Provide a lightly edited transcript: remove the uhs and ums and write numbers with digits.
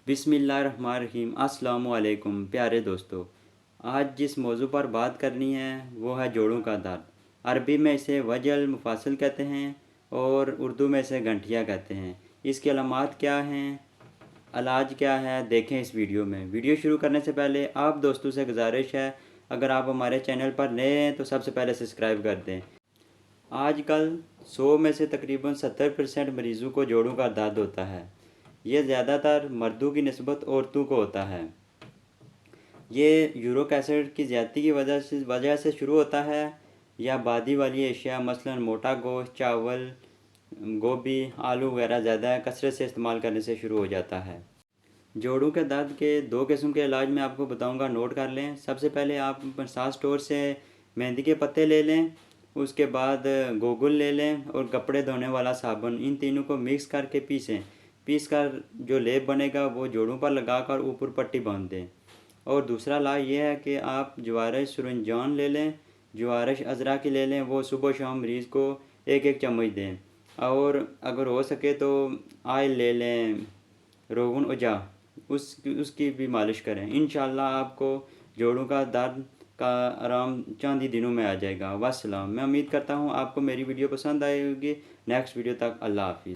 बिस्मिल्लाहिर्रहमानिर्रहीम। अस्सलामु अलैकुम प्यारे दोस्तों। आज जिस मौजू पर बात करनी है वो है जोड़ों का दर्द। अरबी में इसे वजल मुफासिल कहते हैं और उर्दू में इसे गंठिया कहते हैं। इसकी अलामात क्या हैं, इलाज क्या है, देखें इस वीडियो में। वीडियो शुरू करने से पहले आप दोस्तों से गुजारिश है, अगर आप हमारे चैनल पर नए हैं तो सबसे पहले सब्सक्राइब कर दें। आजकल 100 में से तकरीबन 70% मरीज़ों को जोड़ों का दर्द होता है। ये ज़्यादातर मर्दों की निस्बत औरतों को होता है। ये यूरिक एसिड की ज़्यादती की वजह से शुरू होता है या बादी वाली अशिया मसलन मोटा गोश्त, चावल, गोभी, आलू वगैरह ज़्यादा कसरत से इस्तेमाल करने से शुरू हो जाता है। जोड़ों के दर्द के 2 किस्म के इलाज मैं आपको बताऊंगा, नोट कर लें। सबसे पहले आप मसाज स्टोर से मेहंदी के पत्ते ले लें, उसके बाद गोगुल ले लें और कपड़े धोने वाला साबुन, इन तीनों को मिक्स करके पीस कर जो लेप बनेगा वो जोड़ों पर लगाकर ऊपर पट्टी बांध दें। और दूसरा इलाज ये है कि आप जवारश सुरंजान ले लें, जवारश अजरा की ले लें, वो सुबह शाम मरीज़ को एक एक चम्मच दें। और अगर हो सके तो आयल ले लें, रोगन उजा, उसकी भी मालिश करें। इंशाल्लाह आपको जोड़ों का दर्द का आराम चंद ही दिनों में आ जाएगा। वस्सलाम। मैं उम्मीद करता हूँ आपको मेरी वीडियो पसंद आई होगी। नेक्स्ट वीडियो तक अल्लाह हाफिज़।